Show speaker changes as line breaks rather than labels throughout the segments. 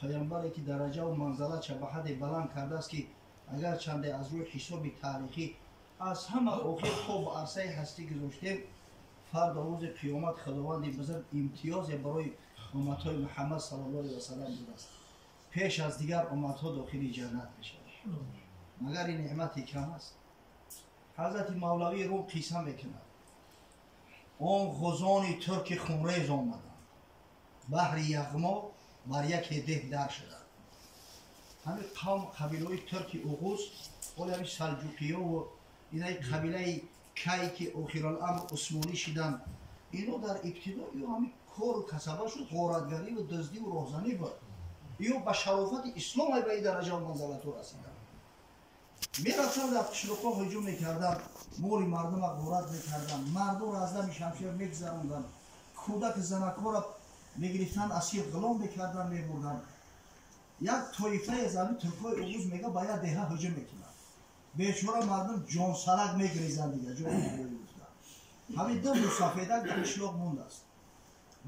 پیامبری که درجه و منزلت چه به حد بلند کرده است که اگر چنده از روی حساب تاریخی از همه آخر خوب عرصه هستی گذاشتیم، فرد روز قیامت خداوند بزرگ امتیاز برای امتهای محمد صلی الله علیه و سلم بوده است. پیش از دیگر امتها داخل جنت بشود. مگر این نعمت کم است؟ حضرت مولوی روم قصه میکند. آن غزان ترک خونریز آمدند. بحر یغما بر یک ده در شدند. همین قوم قبیله ترک اوغوز و همین سلجوقیه و این قبیله کی که آخر الامر عثمانی شدند، اینو در ابتدا همین کار و کسبه شد، غارتگری و دزدی و راهزنی بود. اینو به شرافت اسلام به این درجه و منزلت رسیدند. میرفتند در قشلاق‌ها هجوم میکردند، مال مردم را غارت میکردند، مردم را از دم شمشیر میگذراندند، کودک زنک‌ها را میگرفتند اسیر غلام میکردند میبردند. یک طایفه از همین ترکای اوغوز میگه باید ده هجوم میکنند. بیچاره مردم جان سرک میگریزند دیگه، جان میگریزند. همین دو مسافرک در قشلاق مونده است.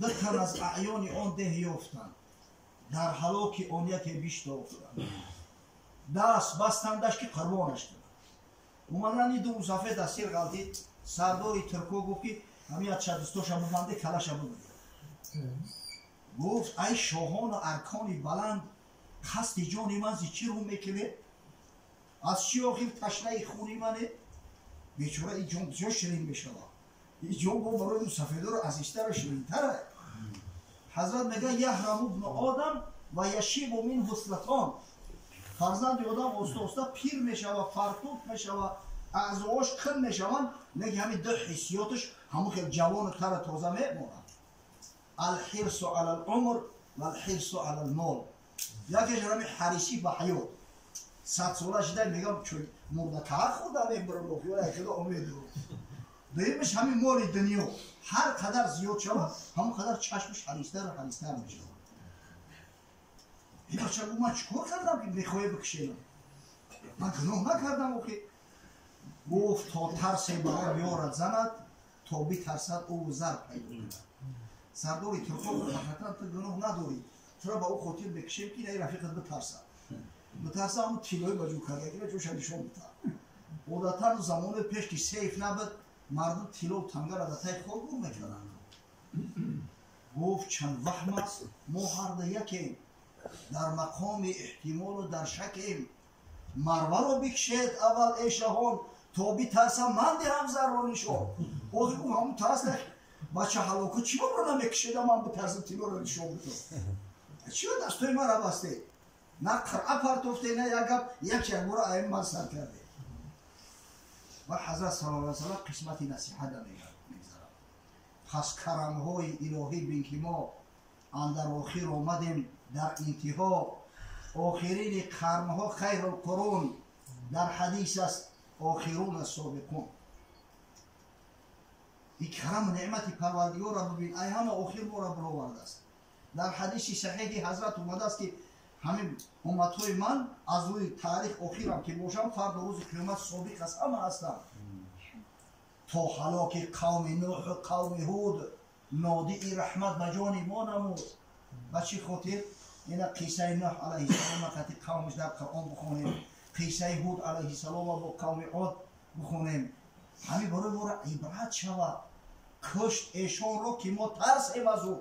دو تن از اعیان آن ده یافتند، در هلاک آن یکی بیش افتادند. دست بستندش که قربانش کنند. اومدن این دو مسافر دستیر غلطید، سرداری ترکو گفت که همین از چدستاش هم ببنده کلش هم ببنده. گفت ای شاهان و ارکانی بلند، خست جانی من زی چی رو میکنه؟ از چی آخر تشنه خونی منه؟ بیچاره این جان بسیار شیرین بشود. این جان با برای مسافرده رو عزیزتر و شیرین تره. حضرت میگه یحرم ابن آدم و یشیب من حسلتان. فرزند آدم آسته پیر میشود، فرتوت میشود، اعضاش کن میشوند، میگه همین دو حسیاتش همون خیلی جوان تر تازه میمونند. الحرص علی العمر و الحرص علی المال. یکیش همین حریصی به حیات. 100 ساله شده میگم چون مرده که خودم میبرم بخیار ایکدا امید رو. دویمش همین مال دنیا هر قدر زیاد شود همون قدر چشمش حریصتر و حریصتر میشود. این بچه گفت من چکار کردم که میخواه بکشیدم؟ من گناه نکردم اوکی. گفت تا ترس برای بیارد زند تا بی ترسد او زر پیدا کند. سرداری ترکا گفت حقیقتا تو گناه نداری، چرا با او خاطر بکشیم که این رفیقت بترسد. بترسد همون تیلوی بجو کرده که جوش نشون بتر. عادتا زمان پیش که سیف نبود مردم تیلو و تنگه را دتای خود گم میکردن. گفت چند وهم است ما هر ده یکیم، در مقام احتمال و در شکیم. مروه رو بکشید اول ای شاهان تا بی ترسم من دهم زرانی شد. باز گفت همون ترس بچه حلاکو چی رو نمیکشیدم من بترسم تیلو رو نشون بتر. چی رو دستوی من را بسته؟ نه قرعه پرتوفته نه یک شهر را این من سر کرده. و حضرت صلی الله علیه و سلم قسمتی نصیحت میگذارم. پس کرمهای الهی بین که ما اندر آخر آمدیم در انتها، آخرین قرنها خیر القرون در حدیث است آخرون السابقون. این کرم نعمت پروردگار را ببین، ای همه آخر ما را برآورده است. در حدیث صحیح حضرت اومده است که همین امتهای من از روی تاریخ آخرم که باشم فرد روز قیامت سابق است همه هستم. تا هلاک قوم نوح و قوم هود نادی رحمت به جان ما نمود. و چی خاطر؟ این قصه نوح علیه السلام وقتی قومش در قرآن بخونیم، قصه هود علیه السلام با قوم عاد بخونیم، همین برای ما را عبرت شود. کشت ایشان را که ما ترسیم از او.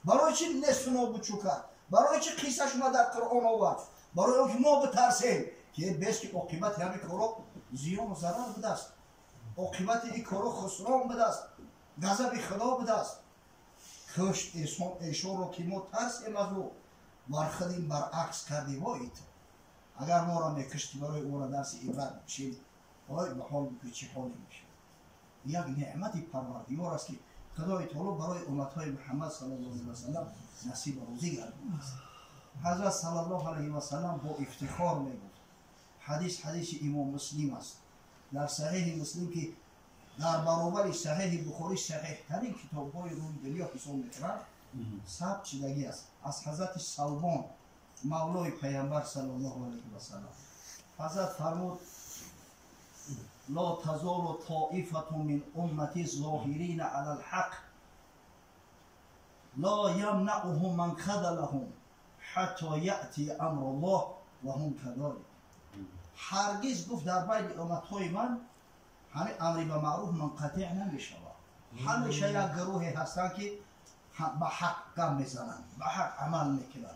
برای چی نصف نابود کرد؟ برای چی قصهش ما در قرآن آورد؟ برای اون که ما بترسیم که بیست که عاقبت همین کارا زیان و ضرر بوده است. عاقبت این کارا خسران بوده است، غضب خدا بوده است. کشت ایشان را که ما ترسیم از او، ورخدیم برعکس کردی وایت. اگر ما را میکشتی برای او را درس عبرت بشیم، وای به حال بکنی چی حالی میشه. یک نعمت پروردگار است که خدای تعالی برای امتهای محمد صلی الله علیه و سلم نصیب روزی گردانیده است. حضرت صلی الله علیه و سلم با افتخار میگفت، حدیث امام مسلم است در صحیح مسلم که در برابر صحیح بخاری صحیح ترین کتاب‌های روی دنیا حساب می‌کنند، ثبت شدگی است از حضرت صلبان مولای پیامبر صلی الله علیه و سلم. حضرت فرمود لا تزال طائفة من امتی ظاهرین علی الحق لا یمنعهم من خذلهم حتی یأتی امر الله و هم کذالک. هرگز گفت در بین امتهای من همه امر به معروف منقطع نمیشود. همیشه یک گروهی هستن که به حق گام میزنن، به حق عمل میکنن.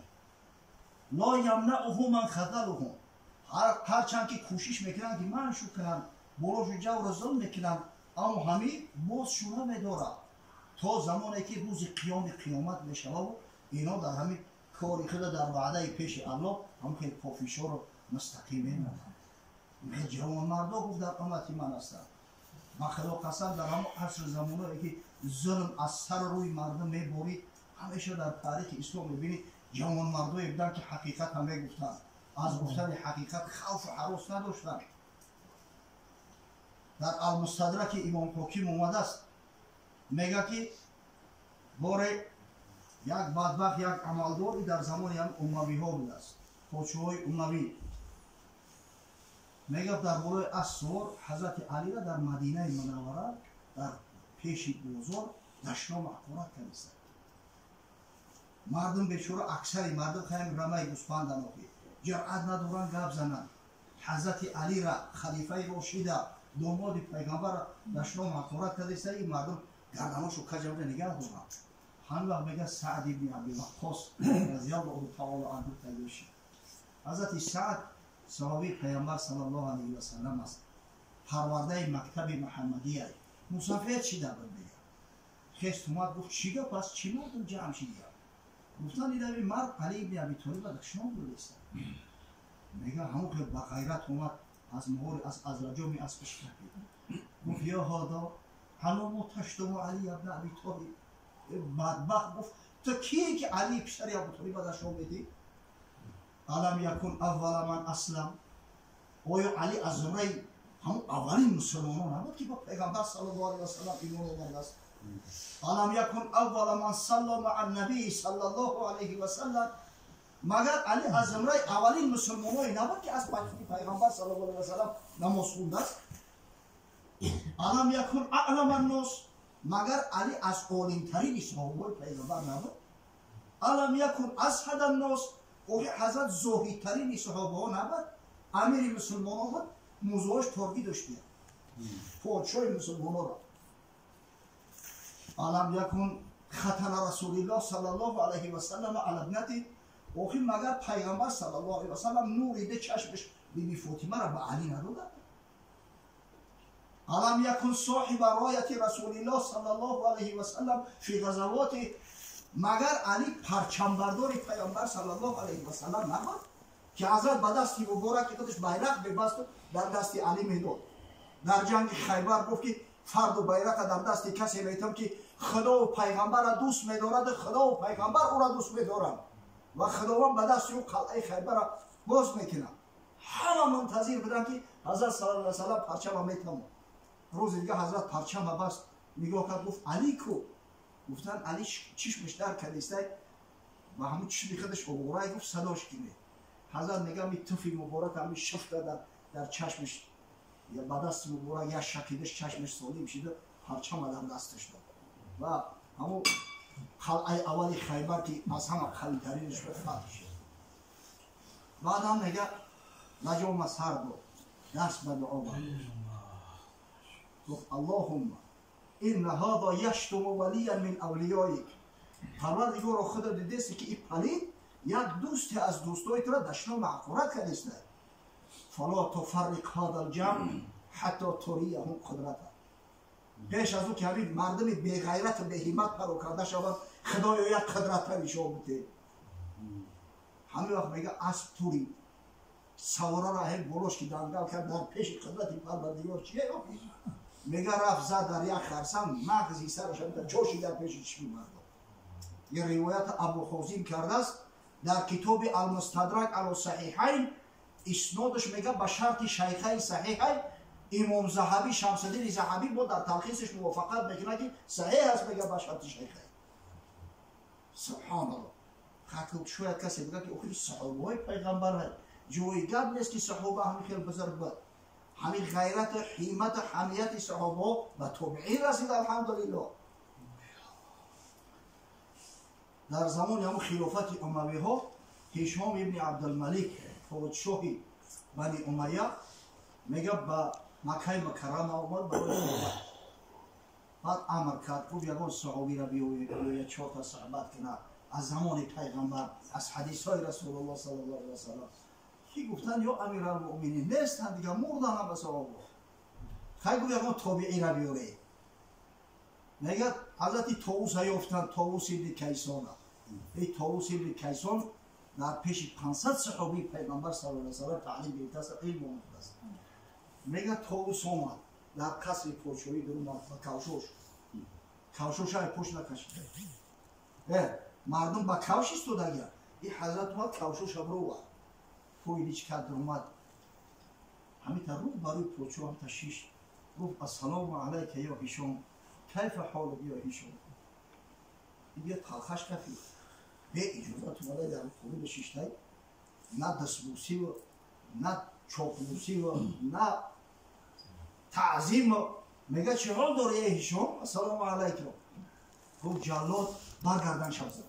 لا یمنعهم من خذلهم، هرچند که کوشش میکنن که منشو کنن، بروش جور ظلم میکنن، اما همین باز شونه میداره تا زمانی که روز قیامت میشود و اینا در همین کاری خود در وعده پیش الله هم که پافیشو رو مستقیم میکنن. جوان مردا گفت در امتی من هستن. من خدا قسم در هم عصر زمانه که ظلم از سر روی مردم میبرید، همیشه در تاریخ اسلام میبینید جوان مردایی بودن که حقیقت هم میگفتن، از گفتن حقیقت خوف و هراس نداشتن. در المستدرک امام حاکم اومده است میگه که باره یک بدبخت یک عملداری در زمان هم اموی ها بوده است، پادشاهای اموی. میگه در باره اسوار حضرت علی را در مدینه منوره در پیش بازار دشنا محقورت کنیست. مردم بیچاره اکثری مردم خیلی رمه گوسفند ناخی جرأت ندارن گپ زنن. حضرت علی را خلیفه راشد داماد پیغمبر را دشنا محقورت کنیست. این مردم گردناشو کجا نگه دارن. همین وقت میگه سعد ابن ابی وقاص رضی الله تعالی عنه پیدا شد. حضرت سعد صحابی پیامبر صلی الله علیه و سلم است. پرورده مکتب محمدی است. مسافر چی دارد میگه؟ خست اومد گفت چیگه پس چی مردم جمع شدید؟ گفتن این مرد علی ابن ابی طالب دشمن بوده است. میگه همون که با غیرت اومد از مهور از رجام اسبش کشید. گفت یا هادا حالا ما تشتم علی ابن ابی طالب. بدبخت گفت تو کیه که علی پسر ابو طالب دشمن میدی؟ علم یکن اول من اسلم. آیا علی از زمره همون اولین مسلمانان نبود که با پیغمبر صلی الله علیه و سلم ایمان آورده است؟ علم یکن اول من صلی مع النبی صلی الله علیه و سلم. مگر علی از زمره اولین مسلمانانی نبود که از پیغمبر صلی الله علیه و سلم نماز خونده است؟ علم یکن اعلم الناس. مگر علی از عالم‌ترین صحابه پیغمبر نبود؟ علم یکن ازهد الناس. حضرت زاهد ترین صحابه ها نبود؟ امیر مسلمان ها بود، موضوعش ترکی داشته پادشاه مسلمان ها را. علم یکن ختن رسول الله صلی الله علیه و سلم علی ابنته. مگر پیغمبر صلی الله علیه و سلم نوری به چشمش بیبی فاطمه را به علی نداده؟ علم یکن صاحب رایت رسول الله صلی الله علیه و سلم فی غزوات. مگر علی پرچمبردار پیامبر صلی الله علیه و سلم نبود که حضرت به دستی مبارک خودش بیرق ببست و در دست علی میداد؟ در جنگ خیبر گفت که فرد و بیرق در دست کسی میتم که خدا و پیغمبر را دوست میدارد، خدا و پیغمبر او را دوست میدارند و خداوند به دست او قلعه خیبر را باز میکنه. همه منتظر بودن که حضرت صلی الله علیه و سلم پرچم میتم. روز دیگه حضرت پرچم بست، نگاه کرد گفت علی کو؟ گفتن علی چشمش در کلیسته و همون چشمی خودش اوغرای گفت صداش کنه. حضرت نگاه می توفی مبارک همین شفته در چشمش یا با دست مبارک یا شکیدش چشمش سالم شده، پرچم در دستش داد و همون قلعه اولی خیبر که از همه قوی ترینش به فتح شد. بعد هم نگه نجام سر داد، دست به دعا برد گفت اللهم این هذا یشتم ولیا من اولیایک. پروردگار خدا دیدیست که این پلید یک دوست از دوستای تو را دشنا معقورت کردیسته. فلا تفرق هذا الجمع حتی تریهم قدرته. پیش از او که همین مردم بی غیرت و بی همت پروکرده شود خدایا یک قدرت نشان بده. همین وقت میگه اسب توری سوارا را هم بروش که دنگل کرد در پیش قدرت پروردگار چیه؟ میگه رفت زد در یک خرسنگ مغزی سرش هم جوشی در پیش چشمی مردم. یه روایت ابو خوزیم کرده است در کتاب المستدرک علی صحیحین، اسنادش میگه به شرط شیخین صحیحین. امام ذهبی شمس الدین ذهبی با در تلخیصش موافقت میکنه که صحیح است، میگه به شرط شیخین. سبحان الله. خاطر شاید کسی بگه که اخی صحابه پیغمبر جوی گپ نیست که صحابه همین خیلی بزرگ بود. همین غیرت و حیمت و حمیت صحابه و تابعین رسید الحمدلله. در زمان همون خلافت اموی ها هشام ابن عبدالملک پادشاهی بنی امیه میگه با مکه مکرمه آمد برای جنگ. بعد امر کرد گفت یگان صحابی را بیاید 4 تا صحبت کنه از زمان پیغمبر از حدیث های رسول الله صلی الله علیه و سلم. کی گفتن یا امیرالمؤمنین نیستن دیگه مردن هم صحابه. کی گفت یگان تابعی را بیاره. میگه حضرت طاووس یافتن، طاووس ابن کیسان. این طاووس ابن کیسان در پیش 500 صحابی پیغمبر صلی الله علیه و سلم تعلیم گرفته است، علم آموخته است. میگه طاووس آمد در قصر پادشاهی در اومد و کوشش های پشت نکشیده. مردم با کوش ایستادگی. این حضرت اومد کوشش هم رو برد. پویدی چی کرد در اومد. همین تا رو برای پادشاه هم تشیش گفت السلام علیک یا هشام، کیف حالت یا هشام. این یه تلخش کفی به اجازت اومده در خونه بشیشته، نه دستبوسی و نه چاپلوسی و نه تعظیم. میگه چه حال داری ای هشام؟ السلام علیکم. گفت جلاد برگردن شب زد.